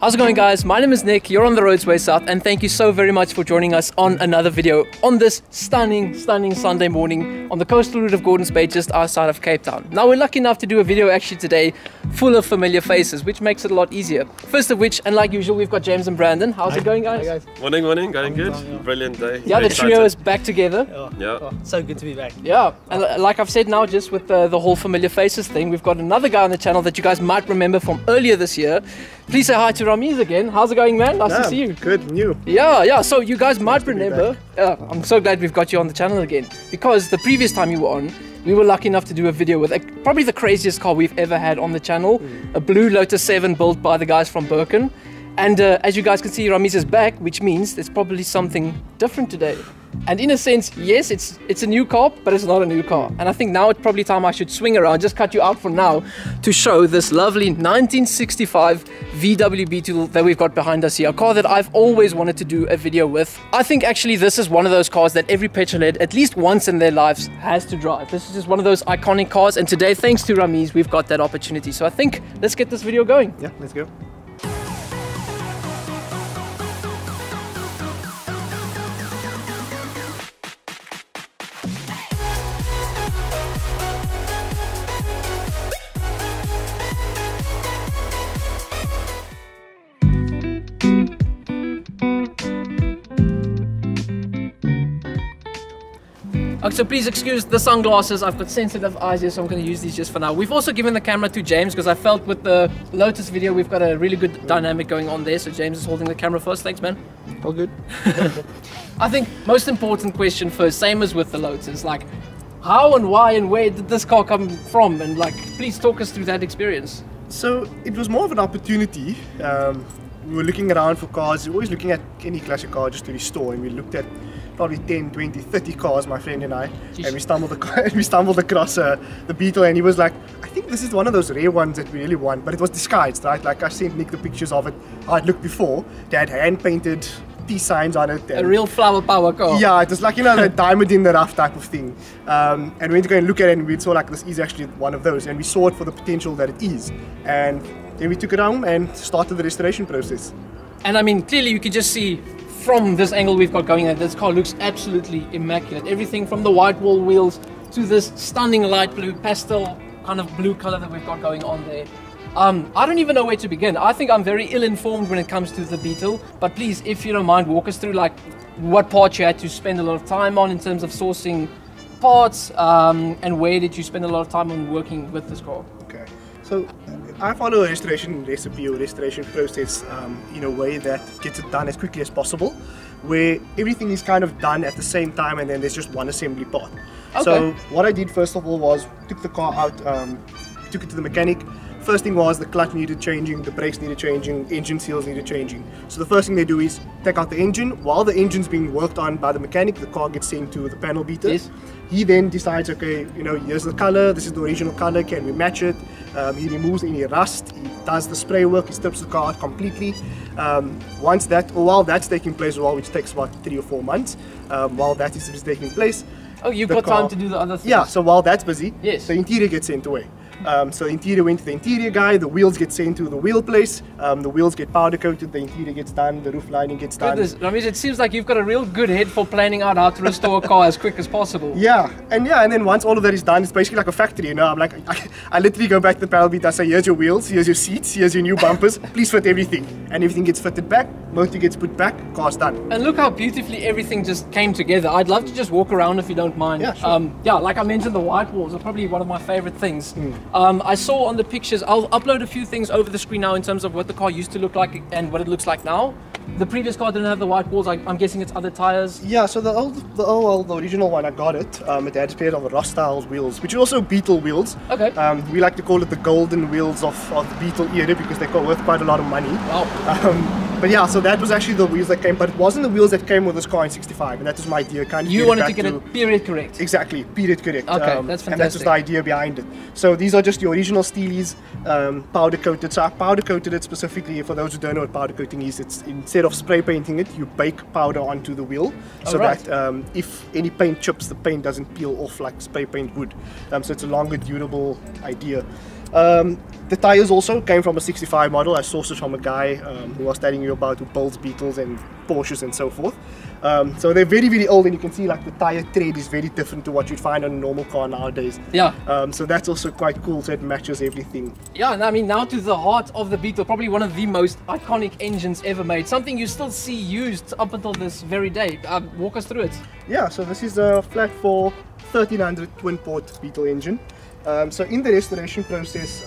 How's it going, guys? My name is Nick, you're on the roads way south, and thank you so very much for joining us on another video on this stunning Sunday morning on the coastal route of Gordons Bay, just outside of Cape Town. Now, we're lucky enough to do a video actually today full of familiar faces, which makes it a lot easier. First of which, and like usual, we've got James and Branden. How's it going, guys? Hi, guys. Morning, going good. Brilliant day. Yeah, the trio is back together. Yeah. So good to be back. Yeah, and like I've said now, just with the whole familiar faces thing, we've got another guy on the channel that you guys might remember from earlier this year. Please say hi to Ramiz again. How's it going, man? Nice to see you. Good, new. Yeah, so you guys might remember, I'm so glad we've got you on the channel again, because the previous time you were on, we were lucky enough to do a video with probably the craziest car we've ever had on the channel, a blue Lotus 7 built by the guys from Birkin. And as you guys can see, Ramiz is back, which means there's probably something different today. And in a sense, yes, it's a new car, but it's not a new car. And I think now it's probably time I should swing around, just cut you out for now, to show this lovely 1965 VW Beetle that we've got behind us here. A car that I've always wanted to do a video with. I think actually this is one of those cars that every petrolhead, at least once in their lives, has to drive. This is just one of those iconic cars, and today, thanks to Ramiz, we've got that opportunity. So I think, let's get this video going. Yeah, let's go. Okay, so please excuse the sunglasses. I've got sensitive eyes here, so I'm going to use these just for now. We've also given the camera to James because I felt with the Lotus video we've got a really good dynamic going on there. So James is holding the camera first. Thanks, man. All good. I think most important question first, same as with the Lotus, like how and why and where did this car come from? And like, please talk us through that experience. So it was more of an opportunity. We were looking around for cars. We were always looking at any classic car just to restore, and we looked at probably 10, 20, 30 cars, my friend and I. Jeez. And we stumbled across the Beetle, and he was like, I think this is one of those rare ones that we really want, but it was disguised, right? Like I sent Nick the pictures of it, how it looked before. They had hand-painted peace signs on it. A real flower power car. Yeah, it was like, you know, the diamond in the rough type of thing. And we went to go and look at it, and we saw like this is actually one of those, and we saw it for the potential that it is. And then we took it home and started the restoration process. And I mean, clearly you can just see from this angle we've got going, that this car looks absolutely immaculate. Everything from the white wall wheels to this stunning light blue pastel kind of blue color that we've got going on there. I don't even know where to begin. I think I'm very ill-informed when it comes to the Beetle, but please, if you don't mind, walk us through like what parts you had to spend a lot of time on in terms of sourcing parts, and where did you spend a lot of time on working with this car? Okay, so I follow a restoration recipe or restoration process in a way that gets it done as quickly as possible, where everything is kind of done at the same time and then there's just one assembly part. Okay. So what I did first of all was took the car out, took it to the mechanic. First thing was the clutch needed changing, the brakes needed changing, engine seals needed changing. So the first thing they do is take out the engine. While the engine's being worked on by the mechanic, the car gets sent to the panel beater. Yes. He then decides, okay, you know, here's the color, this is the original color, can we match it? He removes any rust, he does the spray work, he strips the car out completely. While that's taking place, which takes about 3 or 4 months, while that is taking place. Oh, you've got time to do the other things. Yeah, so while that's busy, yes, the interior gets sent away. So the interior went to the interior guy, the wheels get sent to the wheel place, the wheels get powder coated, the interior gets done, the roof lining gets done. I mean, it seems like you've got a real good head for planning out how to restore a car as quick as possible. Yeah, and then once all of that is done, it's basically like a factory, you know. I'm like, I literally go back to the panel beat, I say, here's your wheels, here's your seats, here's your new bumpers, please fit everything. And everything gets fitted back, motor gets put back, car's done. And look how beautifully everything just came together. I'd love to just walk around if you don't mind. Yeah, sure. Yeah, like I mentioned, the white walls are probably one of my favorite things. I saw on the pictures, I'll upload a few things over the screen now in terms of what the car used to look like and what it looks like now. The previous car didn't have the white walls. I'm guessing it's other tires. Yeah, so the original one, I got it. It had a pair of Rust-style wheels, which are also Beetle wheels. Okay. We like to call it the golden wheels of the Beetle era because they got worth quite a lot of money. Wow. But yeah, so that was actually the wheels that came, but it wasn't the wheels that came with this car in '65, and that was my idea. Kind of you wanted to get it period correct. Exactly, period correct. Okay, that's fantastic. And that's just the idea behind it. So these are just the original Steelies, powder coated. So I powder coated it specifically. For those who don't know what powder coating is, it's instead of spray painting it, you bake powder onto the wheel, so that if any paint chips, the paint doesn't peel off like spray paint would. So it's a longer durable idea. The tires also came from a 65 model. I sourced it from a guy who I was telling you about, who builds Beetles and Porsches and so forth. So they're very, very old, and you can see like the tire tread is very different to what you'd find on a normal car nowadays. Yeah. So that's also quite cool, so it matches everything. Yeah, and I mean, now to the heart of the Beetle, probably one of the most iconic engines ever made. Something you still see used up until this very day. Walk us through it. Yeah, so this is a flat 4 1300 twin port Beetle engine. So in the restoration process,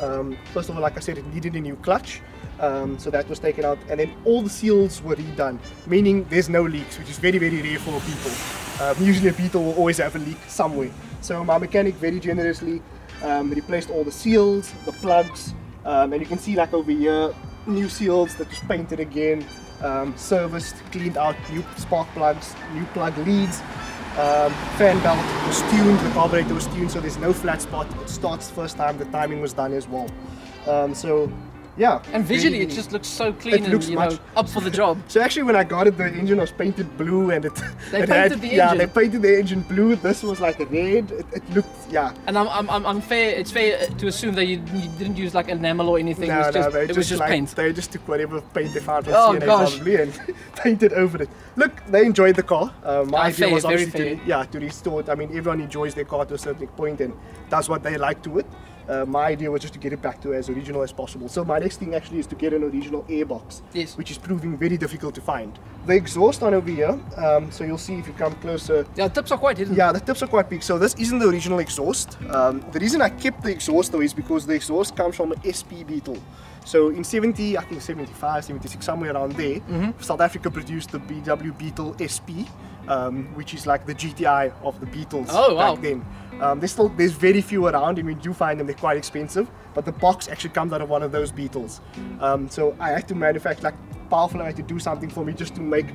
first of all, like I said, it needed a new clutch. So that was taken out, and then all the seals were redone, meaning there's no leaks, which is very, very rare for a Beetle. Usually a Beetle will always have a leak somewhere. So my mechanic very generously replaced all the seals, the plugs, and you can see like over here, new seals that was painted again, serviced, cleaned out, new spark plugs, new plug leads. Fan belt was tuned, the carburetor was tuned, so there's no flat spot. It starts the first time, the timing was done as well. So yeah. And visually it just looks so clean and you know, up for the job. So actually when I got it, the engine was painted blue, and they painted the engine. Yeah, they painted the engine blue. This was like red. It looked, yeah. And it's fair to assume that you didn't use like enamel or anything. No, it was just like, paint. They just took whatever paint they found from Oh, CNA gosh. probably and painted over it. Look, they enjoyed the car. My idea fair, was very obviously to restore it. I mean, everyone enjoys their car to a certain point, and that's what they like to it. My idea was just to get it back to as original as possible. So my next thing actually is to get an original airbox, yes, which is proving very difficult to find. The exhaust on over here, so you'll see if you come closer. Yeah, the tips are quite hidden. Yeah, the tips are quite big. So this isn't the original exhaust. The reason I kept the exhaust though is because the exhaust comes from an SP Beetle. So in 70, I think 75, 76, somewhere around there, South Africa produced the VW Beetle SP, which is like the GTI of the Beetles back then. There's very few around, and when you do find them, they're quite expensive, but the box actually comes out of one of those Beetles. So I had to manufacture, like Powerful had to do something for me just to make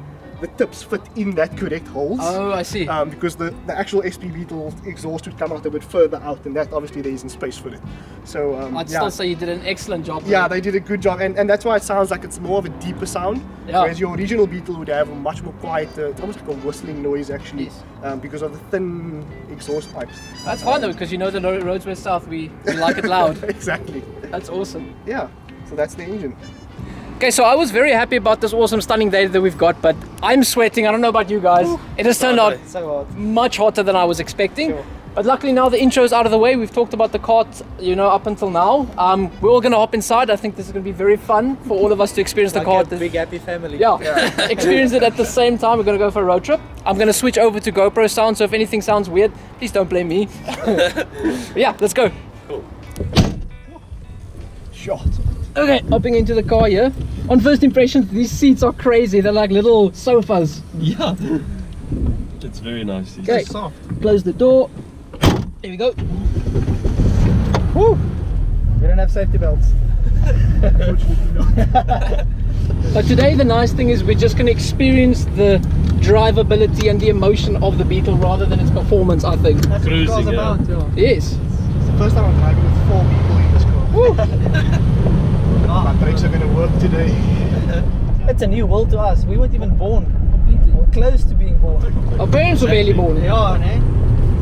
the tips fit in that correct holes. Oh, I see. Because the actual SP Beetle exhaust would come out a bit further out, and that obviously there isn't space for it. So I'd still say you did an excellent job. Yeah, they did a good job, and that's why it sounds like it's more of a deeper sound. Yeah. Whereas your original Beetle would have a much more quieter, it's almost like a whistling noise actually, because of the thin exhaust pipes. That's fine though, because you know the roads west south, we like it loud. Exactly. That's awesome. Yeah, so that's the engine. Okay, so I was very happy about this awesome stunning day that we've got, but I'm sweating. I don't know about you guys. Ooh, it has turned out much hotter than I was expecting. Sure. But luckily now the intro's out of the way. We've talked about the cart, you know, up until now. We're all going to hop inside. I think this is going to be very fun for all of us to experience the cart. A big happy family. Yeah, experience it at the same time. We're going to go for a road trip. I'm going to switch over to GoPro sound, so if anything sounds weird, please don't blame me. Yeah, let's go. Cool. Shot. Okay, hopping into the car here. On first impressions, these seats are crazy. They're like little sofas. Yeah. It's very nice. Okay, soft. Close the door. Here we go. Woo! We don't have safety belts. Unfortunately not. But today the nice thing is we're just going to experience the drivability and the emotion of the Beetle rather than its performance, I think. That's what Cruising, the car's about, yeah. Yes. It's the first time I'm driving with 4 people in this car. My brakes are going to work today. It's a new world to us. We weren't even born completely, or close to being born. Our parents were barely born. Yeah, man.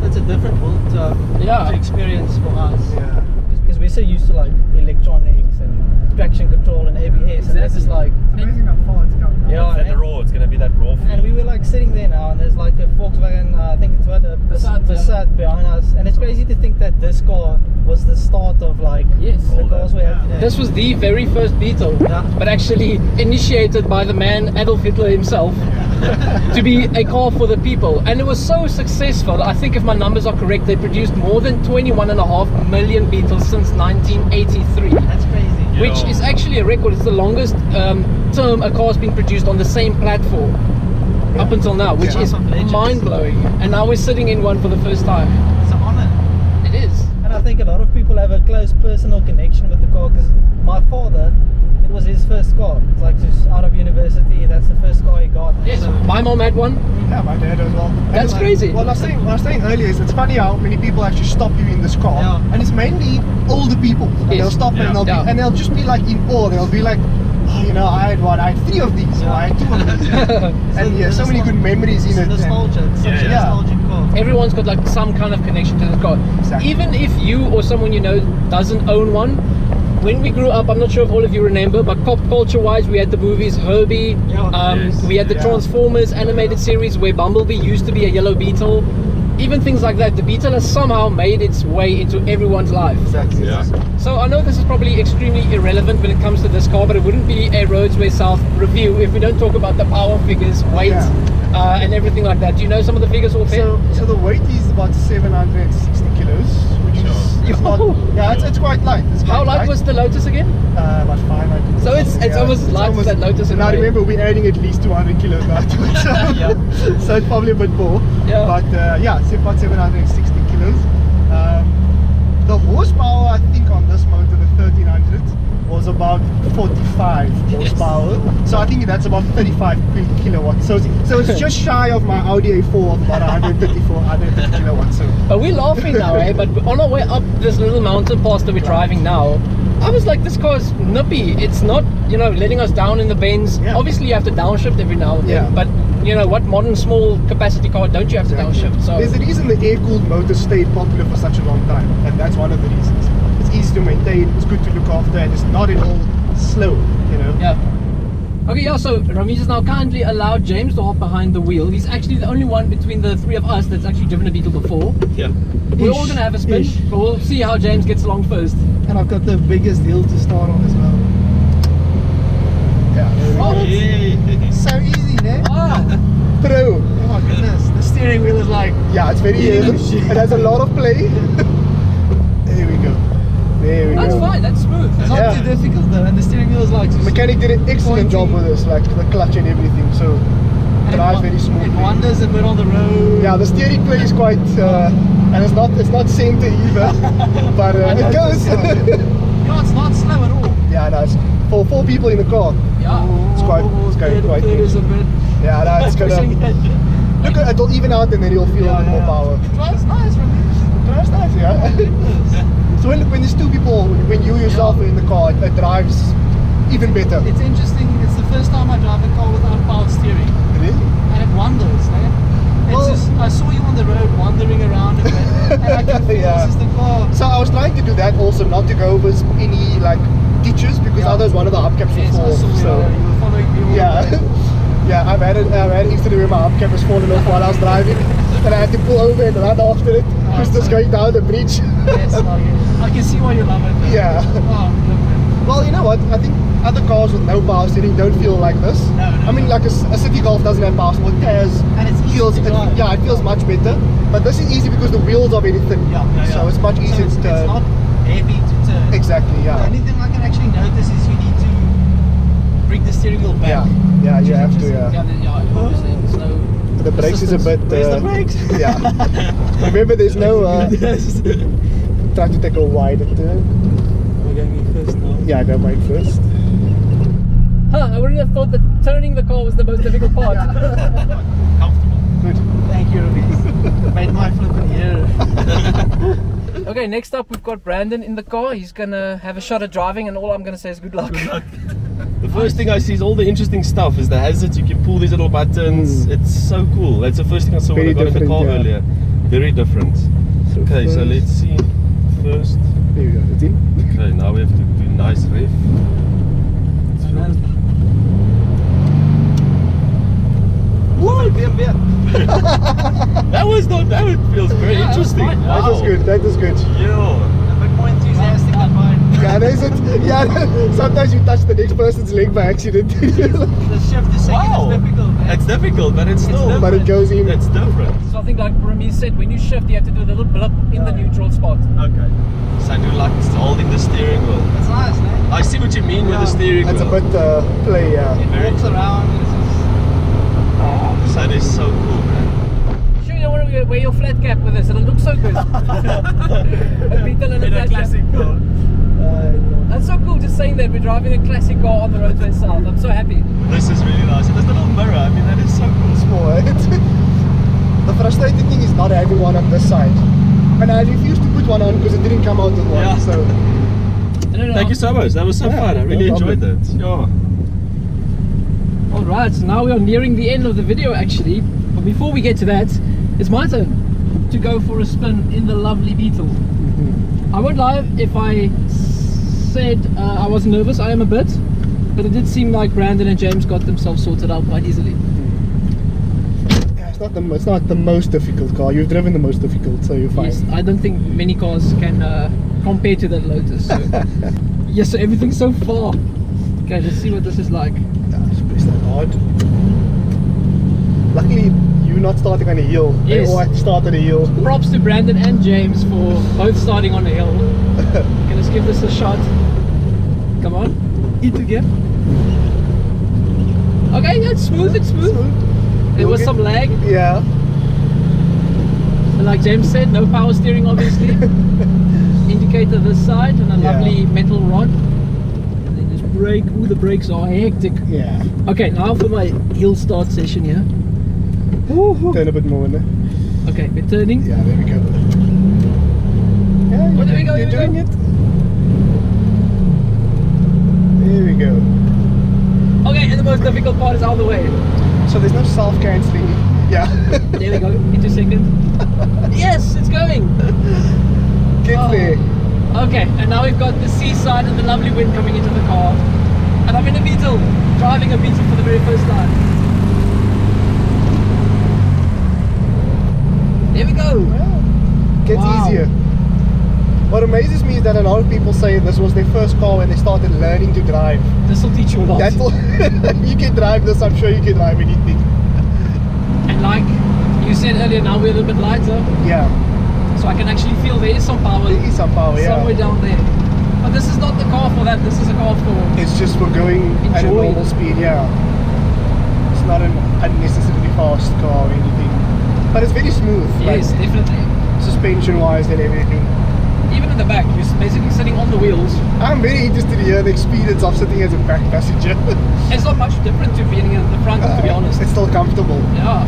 It's a different world to experience for us. Yeah. Because we're so used to like electronics and traction control and ABS, and this is like It's amazing how far it's come. yeah. It's that raw, it's going to be that raw And we were like sitting there now, and there's like a Volkswagen, I think it's what, a Passat behind us, and it's crazy to think that this car was the start of like the cars we have today. This was the very first Beetle, but actually initiated by the man Adolf Hitler himself to be a car for the people, and it was so successful. I think if my numbers are correct, they produced more than 21.5 million Beetles since 1983. That's crazy. Which is actually a record. It's the longest term a car's been produced on the same platform up until now, which is mind-blowing. And now we're sitting in one for the first time. It's an honor. It is. And I think a lot of people have a close personal connection with the car, because my father, it was his first car. It's like just out of university, that's the first car he got. Yes, So, my mom had one. Yeah, my dad as well. That's crazy. What I was saying earlier is it's funny how many people actually stop you in this car, and it's mainly older people. And they'll stop and they'll be, and they'll just be like in awe. They'll be like, You know, I had 3 of these, or I had 2 of these. And yeah, so many good memories in it. Nostalgia. It's such a nostalgic car. Everyone's got like some kind of connection to this car. Exactly. Even if you or someone you know doesn't own one, when we grew up, I'm not sure if all of you remember, but pop culture wise, we had the movies Herbie, we had the Transformers animated series where Bumblebee used to be a yellow Beetle. Even things like that, the Beetle has somehow made its way into everyone's life. Exactly. Yeah. So I know this is probably extremely irrelevant when it comes to this car, but it wouldn't be a Roadsway South review if we don't talk about the power figures, weight, and everything like that. Do you know some of the figures all fair? So the weight is about 760 kilos, which is not, it's quite light. How light was the Lotus again? About 500. So it's almost light as that Lotus. And I remember we're adding at least 200 kilos now to it, so it's probably a bit more. Yeah. But it's about 760 kilos. The horsepower, I think, on this motor, the 1300, was about 45 horsepower. So I think that's about 35 kilowatts. So it's just shy of my Audi A4 of about 150 kilowatts. So. But we're laughing now, eh? But on our way up this little mountain pass that we're driving now, I was like, this car's nippy. It's not, you know, letting us down in the bends. Yeah. Obviously, you have to downshift every now and then. But you know, what modern small capacity car don't you have to downshift? So there's a reason the air-cooled motor stayed popular for such a long time, and that's one of the reasons. It's easy to maintain, it's good to look after, and it's not at all slow, you know. Yeah. Okay, so Ramesh has now kindly allowed James to hop behind the wheel. He's actually the only one between the 3 of us that's actually driven a Beetle before. Yeah. We're all gonna have a spin, but we'll see how James gets along first. And I've got the biggest hill to start on as well. So easy, eh? Pro. Oh my goodness, the steering wheel is like... Yeah, it's very easy. It has a lot of play. There we go. There we That's go. fine, that's smooth. It's not too difficult though, and the steering wheel is like... The mechanic did an excellent job with this, like the clutch and everything, so drive very smoothly. It wanders a bit on the road. Yeah, the steering play is quite, and it's not center either, but it goes. No, it's not slow at all. Yeah, no, it's for 4 people in the car. Yeah. It's going quite It good. is a bit... Yeah, no, it's gonna look at it'll even out and then you'll feel a bit more power. It drives nice, Ramesh. It drives nice, yeah. So when there's 2 people, when you yourself are in the car, it drives even better. It's interesting. It's the first time I drive a car without power steering, Really? and it wanders. Eh? I saw you on the road wandering around a bit, and I can feel this is the car. So I was trying to do that also, not to go over any like ditches, because otherwise one of the hubcaps will fall. So you were following me. Yeah, I've had an incident where my hubcap was falling off while I was driving, and I had to pull over and run after it, because it's going down the bridge. Yes, I can see why you love it. Yeah. Oh, well, you know what? I think other cars with no power steering don't feel like this. I mean, like a City Golf doesn't have power steering. It has, and it feels it feels much better. But this is easy because the wheels are very thin. So it's much easier to turn. It's not heavy to turn. Exactly, yeah. The only thing I can actually notice is you need to bring the steering wheel back. Yeah, you have to, Obviously, it's no... The brakes is a bit... Where's the brakes? Yeah. Remember, there's no... Try to take a wider turn. We're going first now. Yeah, go mine first. I wouldn't have thought that turning the car was the most difficult part. Comfortable. Good. Thank you, Ramesh. Made my flipping ear. Okay, next up we've got Brandon in the car. He's gonna have a shot at driving, and all I'm gonna say is good luck. The first thing I see is all the interesting stuff, is the hazards. You can pull these little buttons. It's so cool. That's the first thing I saw when I got in the car earlier. Very different. Okay, so let's see. First. There we go. It's in. Okay, now we have to do nice rev. Whoa, That feels very interesting. That was good. That was good. Yeah. a bit more enthusiastic than mine. Yeah, there's it. Yeah, sometimes you touch the next person's leg by accident. The shift to second is difficult, man. It's difficult, but it's still. But it goes in. It's different. So I think like Ramesh said, when you shift you have to do a little blip in the neutral spot. Okay. So I do like holding the steering wheel. It's nice, man. I see what you mean with the steering That's wheel. a bit play, yeah. It walks around. That is so cool, man. Sure you don't want to wear your flat cap with this, it'll look so good. A Beetle and a flat cap. car. That's so cool, just saying that we're driving a classic car on the roadway south. I'm so happy. This is really nice. And this little mirror, I mean, that is so cool. Small, eh? The frustrating thing is not having one on this side. And I refused to put one on because it didn't come out with one. Yeah. So Thank you so much. That was so fun. I really no enjoyed problem. that. Yeah. Alright, so now we are nearing the end of the video actually. But before we get to that, it's my turn to go for a spin in the lovely Beetle. I won't lie, if I said I was nervous, I am a bit. But it did seem like Branden and James got themselves sorted out quite easily. Yeah, it's not the most difficult car. You've driven the most difficult, so you're fine. Yes, I don't think many cars can compare to that Lotus. So. Yes, so everything's so far. Okay, let's see what this is like. Just press that hard. Luckily, you're not starting on a hill. Yes. They all had to start on a hill. Props to Branden and James for both starting on a hill. Okay, let's give this a shot. Come on, into gear. Okay, yeah, it's smooth, it's smooth. There was some lag. Yeah. But like James said, no power steering obviously. Indicator this side and a lovely metal rod. And then this brake, ooh, the brakes are hectic. Yeah. Okay, now for my hill start session here. Turn a bit more in there. Okay, we're turning. Yeah, there we go. Yeah, there we go, you're doing it. There we go. Okay, and the most difficult part is out of the way. So there's no self-cancelling. Yeah. There we go, into second. Yes, it's going. Get there. Okay, and now we've got the seaside and the lovely wind coming into the car. And I'm in a Beetle, driving a Beetle for the very first time. There we go. Well, gets easier. What amazes me is that a lot of people say this was their first car when they started learning to drive. This will teach you a lot. You can drive this, I'm sure you can drive anything. And like you said earlier, now we're a little bit lighter. Yeah. So I can actually feel there is some power. There is some power, somewhere down there. But this is not the car for that, this is a car for... It's just for going at a normal speed, yeah. It's not an unnecessarily fast car or anything. But it's very smooth. Yes, like, definitely. Suspension-wise and everything. Even in the back, you're basically sitting on the wheels. I'm very interested to hear the experience of sitting as a back passenger. It's not much different to being in the front, to be honest. It's still comfortable. Yeah.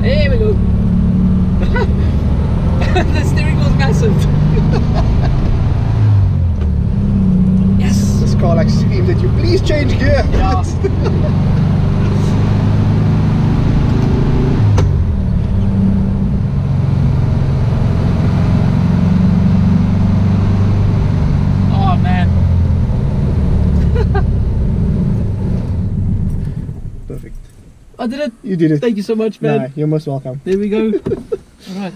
There we go. The steering wheel's massive. Yes. This car like screams at you, please change gear. Yeah. Oh man. Perfect. I did it. You did it. Thank you so much, man. Nah, you're most welcome. There we go. Alright.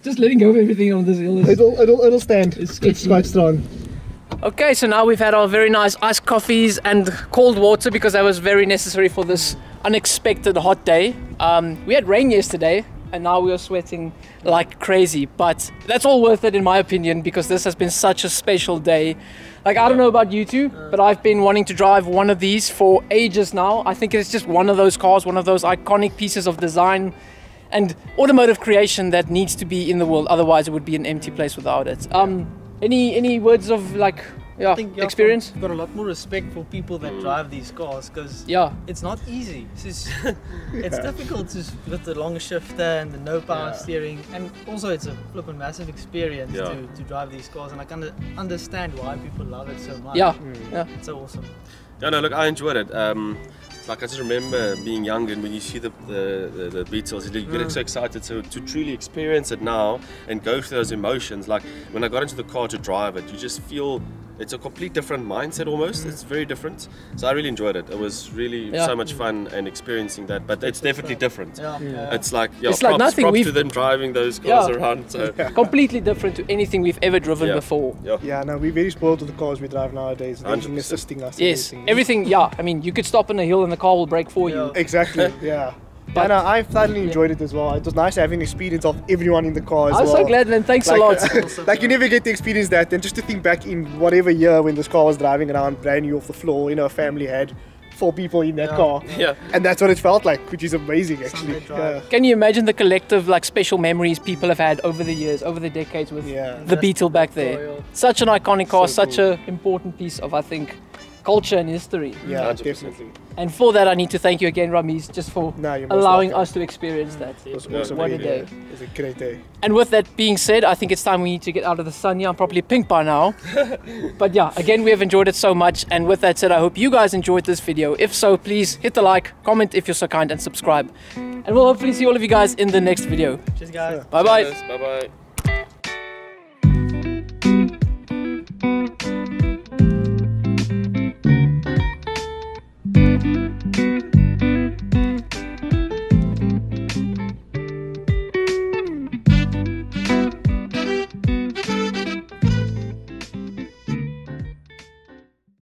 Just letting go of everything on this hill. It'll stand. It's quite strong. Okay, so now we've had our very nice iced coffees and cold water because that was very necessary for this unexpected hot day. We had rain yesterday and now we are sweating like crazy, but that's all worth it in my opinion because this has been such a special day. Like, I don't know about you two, but I've been wanting to drive one of these for ages now. I think it's just one of those cars, one of those iconic pieces of design and automotive creation that needs to be in the world, otherwise it would be an empty place without it. Any words of like experience? I've got a lot more respect for people that drive these cars because it's not easy. It's difficult with the long shifter and the no power steering, and also it's a flippin' massive experience to drive these cars, and I can understand why people love it so much. It's so awesome. Yeah, no, look, I enjoyed it. Like, I just remember being young and when you see the Beetles, you get so excited to truly experience it now and go through those emotions. Like, when I got into the car to drive it, you just feel it's a complete different mindset almost. It's very different. So I really enjoyed it. It was really so much fun and experiencing that, but it's definitely different. It's like, it's like nothing props to them driving those cars around. So. Completely different to anything we've ever driven before. Yeah, no, we're very spoiled with the cars we drive nowadays. They've been assisting us. Yes, everything, I mean, you could stop on a hill and the car will brake for you. Exactly, But I thoroughly enjoyed it as well. It was nice having the experience of everyone in the car as well. I'm so glad, man. Thanks a lot. Like, you never get to experience that. And just to think back in whatever year when this car was driving around brand new off the floor, a family had 4 people in that car. And that's what it felt like, which is amazing actually. Can you imagine the collective special memories people have had over the years, over the decades with the Beetle back there? Such an iconic car, such an important piece of, I think, culture and history. Yeah, 100%. definitely. And for that, I need to thank you again, Ramiz, just for You're most allowing welcome. us to experience that. It was awesome. What a day. It was a great day. And with that being said, I think it's time we need to get out of the sun here. I'm probably pink by now. But yeah, again, we have enjoyed it so much. And with that said, I hope you guys enjoyed this video. If so, please hit the like, comment if you're so kind, and subscribe. And we'll hopefully see all of you guys in the next video. Cheers, guys. Bye-bye. Bye bye.